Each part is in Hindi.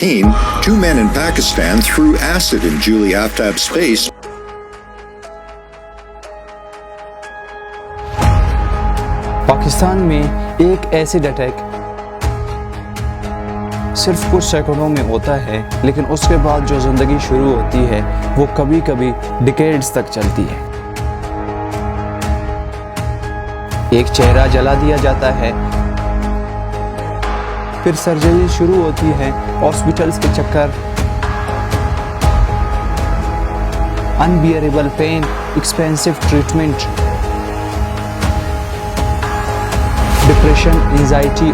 Two men in Pakistan threw acid in Julie Aftab's face. Pakistan में एक एसिड अटैक सिर्फ कुछ सेकंडों में होता है, लेकिन उसके बाद जो ज़िंदगी शुरू होती है वो कभी कभी डिकेड्स तक चलती है। एक चेहरा जला दिया जाता है, फिर सर्जरी शुरू होती है, हॉस्पिटल्स के चक्कर, unbearable pain, expensive treatment, depression, anxiety.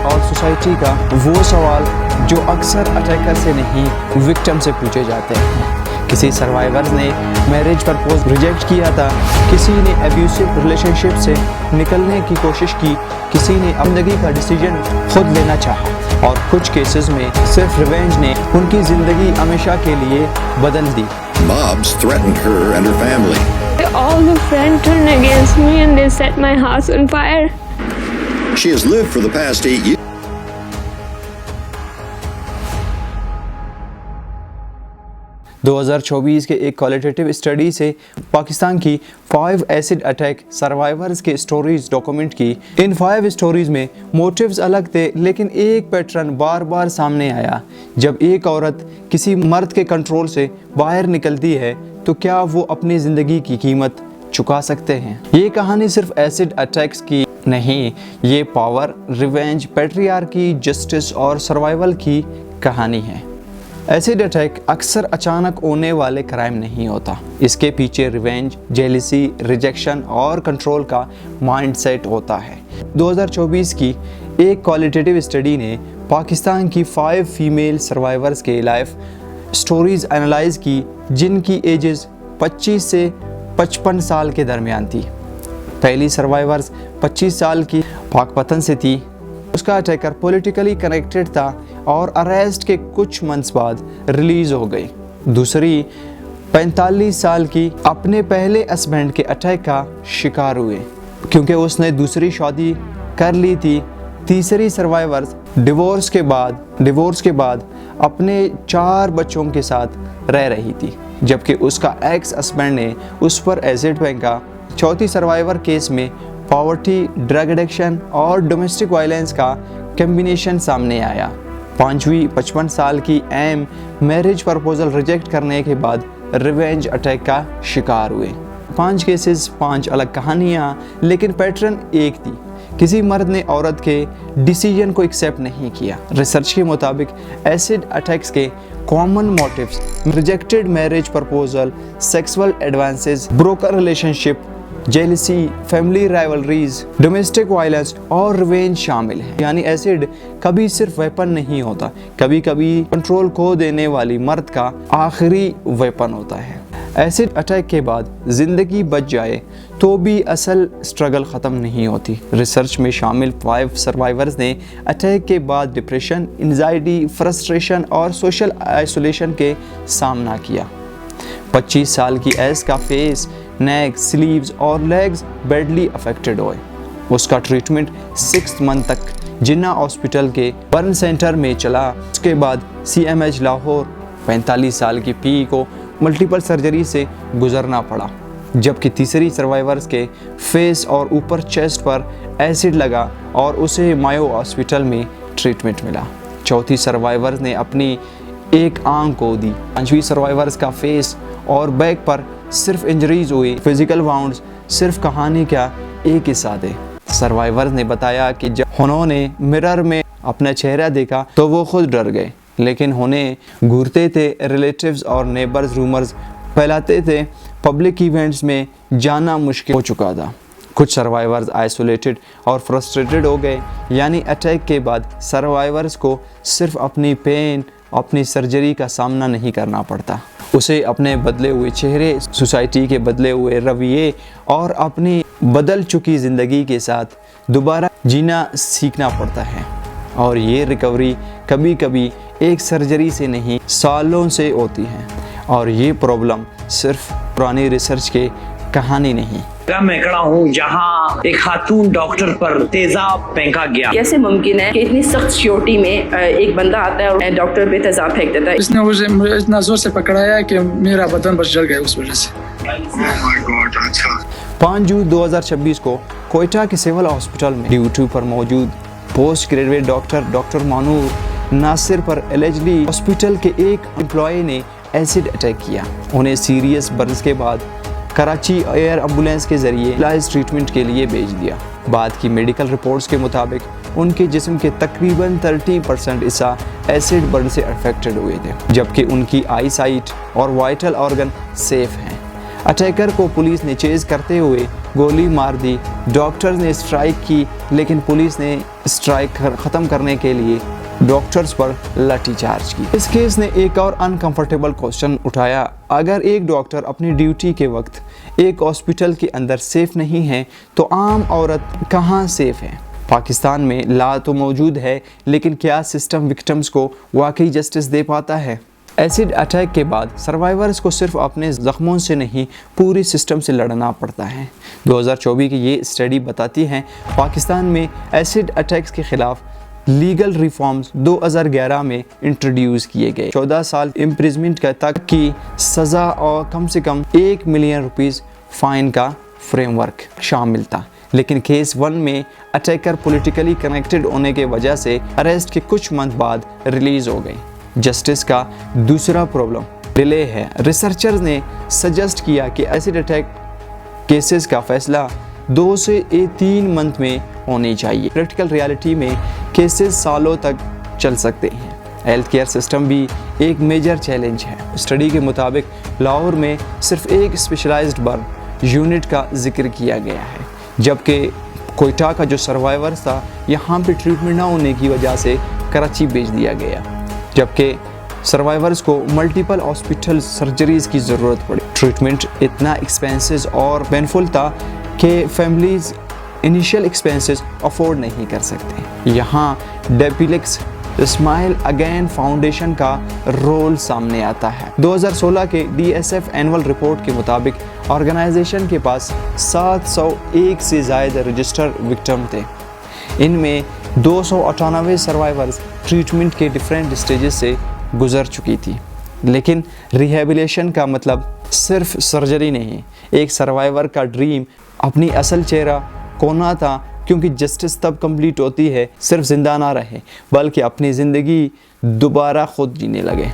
और सोसाइटी का वो सवाल जो अक्सर अटैकर से नहीं विक्टिम से पूछे जाते हैं। किसी सर्वाइवर्स ने मैरिज प्रपोज रिजेक्ट किया था, किसी ने एब्यूसिव रिलेशनशिप से निकलने की कोशिश की, किसी ने जिंदगी का डिसीजन खुद लेना चाहा, और कुछ केसेस में सिर्फ रिवेंज ने उनकी ज़िंदगी हमेशा के लिए बदल दी। Mobs threatened her and her family. All the friends turned against me and they set my house on fire. She has lived for the past 8 years. – 2024 के एक क्वालिटेटिव स्टडी से पाकिस्तान की 5 एसिड अटैक सर्वाइवर्स के स्टोरीज डॉक्यूमेंट की। इन 5 स्टोरीज में मोटिव्स अलग थे, लेकिन एक पैटर्न बार बार सामने आया। जब एक औरत किसी मर्द के कंट्रोल से बाहर निकलती है तो क्या वो अपनी ज़िंदगी की कीमत चुका सकते हैं? ये कहानी सिर्फ एसिड अटैक्स की नहीं, ये पावर, रिवेंज, पैट्रियार्की, जस्टिस और सर्वाइवल की कहानी है। एसिड अटैक अक्सर अचानक होने वाले क्राइम नहीं होता। इसके पीछे रिवेंज, जेलिसी, रिजेक्शन और कंट्रोल का माइंडसेट होता है। 2024 की एक क्वालिटेटिव स्टडी ने पाकिस्तान की 5 फीमेल सर्वाइवर्स के लाइफ स्टोरीज एनालाइज की, जिनकी एजेस 25 से 55 साल के दरमियान थी। पहली सर्वाइवर्स 25 साल की पाकपतन से थी। उसका अटैकर पॉलिटिकली कनेक्टेड था और अरेस्ट के कुछ मंथ्स बाद रिलीज हो गई। दूसरी 45 साल की अपने पहले हस्बैंड के अटैक का शिकार हुए क्योंकि उसने दूसरी शादी कर ली थी। तीसरी सर्वाइवर्स डिवोर्स के बाद अपने 4 बच्चों के साथ रह रही थी, जबकि उसका एक्स हस्बैंड ने उस पर एसिड फेंका। चौथी सर्वाइवर केस में पॉवर्टी, ड्रग एडिक्शन और डोमेस्टिक वायलेंस का कॉम्बिनेशन सामने आया। पांचवी 55 साल की एम मैरिज प्रपोजल रिजेक्ट करने के बाद रिवेंज अटैक का शिकार हुए। 5 केसेस, 5 अलग कहानियाँ, लेकिन पैटर्न एक थी। किसी मर्द ने औरत के डिसीजन को एक्सेप्ट नहीं किया। रिसर्च के मुताबिक एसिड अटैक्स के common motives rejected marriage proposal, sexual advances, broken relationship, jealousy, family rivalries, domestic violence और रिवेंज शामिल है। यानी एसिड कभी सिर्फ वेपन नहीं होता, कभी कभी कंट्रोल खो देने वाली मर्द का आखिरी वेपन होता है। एसिड अटैक के बाद जिंदगी बच जाए तो भी असल स्ट्रगल ख़त्म नहीं होती। रिसर्च में शामिल 5 सर्वाइवर्स ने अटैक के बाद डिप्रेशन, एंजाइटी, फ्रस्ट्रेशन और सोशल आइसोलेशन के सामना किया। 25 साल की एस का फेस, नेक, स्लीव्स और लेग्स बैडली अफेक्टेड हुए। उसका ट्रीटमेंट 6 मंथ तक जिन्ना हॉस्पिटल के बर्न सेंटर में चला। उसके बाद CMH लाहौर। 45 साल की पी को मल्टीपल सर्जरी से गुजरना पड़ा, जबकि तीसरी सर्वाइवर्स के फेस और ऊपर चेस्ट पर एसिड लगा और उसे मायो हॉस्पिटल में ट्रीटमेंट मिला। चौथी सर्वाइवर्स ने अपनी एक आंख खो दी। 5वीं सर्वाइवर्स का फेस और बैक पर सिर्फ इंजरीज हुई। फिजिकल वाउंड्स सिर्फ कहानी का एक हिस्सा थे। सर्वाइवर्स ने बताया कि जब उन्होंने मिरर में अपना चेहरा देखा तो वो खुद डर गए, लेकिन उन्हें घूरते थे। रिलेटिव्स और नेबर्स रूमर्स फैलाते थे। पब्लिक इवेंट्स में जाना मुश्किल हो चुका था। कुछ सर्वाइवर्स आइसोलेटेड और फ्रस्ट्रेटेड हो गए। यानी अटैक के बाद सर्वाइवर्स को सिर्फ अपनी पेन, अपनी सर्जरी का सामना नहीं करना पड़ता, उसे अपने बदले हुए चेहरे, सोसाइटी के बदले हुए रवैये और अपनी बदल चुकी ज़िंदगी के साथ दोबारा जीना सीखना पड़ता है। और ये रिकवरी कभी कभी एक सर्जरी से नहीं, सालों से होती है। और ये प्रॉब्लम सिर्फ पुरानी रिसर्च के कहानी नहीं। मैं खड़ा हूँ जहाँ एक खातून डॉक्टर पर तेजाब फेंका गया। कैसे मुमकिन है कि इतनी सख्त सिक्योरिटी में एक बंदा आता है और डॉक्टर पे तेजाब फेंक देता है? इसने मुझे इतना जोर से पकड़ाया कि मेरा बदन बस जल गया उस वजह से। 5 जून 2026 को कोयटा के सिविल हॉस्पिटल में ड्यूटी पर मौजूद post graduate doctor Manur Nasir पर एलिजिडली हॉस्पिटल के एक एम्प्लॉय ने एसिड अटैक किया। उन्हें सीरियस बर्न्स के बाद कराची एयर एम्बुलेंस के जरिए इलाज ट्रीटमेंट के लिए भेज दिया। बाद की मेडिकल रिपोर्ट्स के मुताबिक उनके जिस्म के तकरीबन 30% हिस्सा एसिड बर्न से अफेक्टेड हुए थे, जबकि उनकी आई साइट और वाइटल ऑर्गन सेफ हैं। अटैकर को पुलिस ने चेज करते हुए गोली मार दी। डॉक्टर्स ने स्ट्राइक की, लेकिन पुलिस ने स्ट्राइक ख़त्म करने के लिए डॉक्टर्स पर लाठीचार्ज की। इस केस ने एक और अनकंफर्टेबल क्वेश्चन उठाया। अगर एक डॉक्टर अपनी ड्यूटी के वक्त एक हॉस्पिटल के अंदर सेफ नहीं है तो आम औरत कहाँ सेफ है? पाकिस्तान में लॉ तो मौजूद है, लेकिन क्या सिस्टम विक्टिम्स को वाकई जस्टिस दे पाता है? एसिड अटैक के बाद सर्वाइवर्स को सिर्फ अपने ज़ख्मों से नहीं पूरी सिस्टम से लड़ना पड़ता है। 2024 की ये स्टडी बताती है पाकिस्तान में एसिड अटैक्स के ख़िलाफ़ लीगल रिफॉर्म्स 2011 में इंट्रोड्यूस किए गए। 14 साल इम्प्रिजमेंट तक की सज़ा और कम से कम 1 मिलियन रुपीस फ़ाइन का फ्रेमवर्क शामिल था। लेकिन केस 1 में अटैकर पॉलिटिकली कनेक्टेड होने के वजह से अरेस्ट के कुछ मंथ बाद रिलीज़ हो गए। जस्टिस का दूसरा प्रॉब्लम डिले है। रिसर्चर्स ने सजेस्ट किया कि एसिड अटैक केसेस का फैसला 2 से 3 मंथ में होनी चाहिए। प्रैक्टिकल रियलिटी में केसेस सालों तक चल सकते हैं। हेल्थ केयर सिस्टम भी एक मेजर चैलेंज है। स्टडी के मुताबिक लाहौर में सिर्फ एक स्पेशलाइज्ड बर्न यूनिट का जिक्र किया गया है, जबकि कोयटा का जो सर्वाइवर था यहाँ पे ट्रीटमेंट ना होने की वजह से कराची भेज दिया गया, जबकि सर्वाइवर्स को मल्टीपल हॉस्पिटल सर्जरीज़ की ज़रूरत पड़ी। ट्रीटमेंट इतना एक्सपेंसिव और पेनफुल था कि फैमिलीज़ इनिशियल एक्सपेंसेस अफोर्ड नहीं कर सकते। यहाँ डेपिलेक्स स्माइल अगेन फाउंडेशन का रोल सामने आता है। 2016 के DSF एनुअल रिपोर्ट के मुताबिक ऑर्गेनाइजेशन के पास 701 से ज़्यादा रजिस्टर्ड विक्टिम थे। इनमें 298 सर्वाइवर्स ट्रीटमेंट के डिफरेंट स्टेजेस से गुजर चुकी थी। लेकिन रिहेबिलिटेशन का मतलब सिर्फ सर्जरी नहीं। एक सर्वाइवर का ड्रीम अपनी असल चेहरा खोना था, क्योंकि जस्टिस तब कंप्लीट होती है सिर्फ जिंदा ना रहे, बल्कि अपनी ज़िंदगी दोबारा खुद जीने लगे।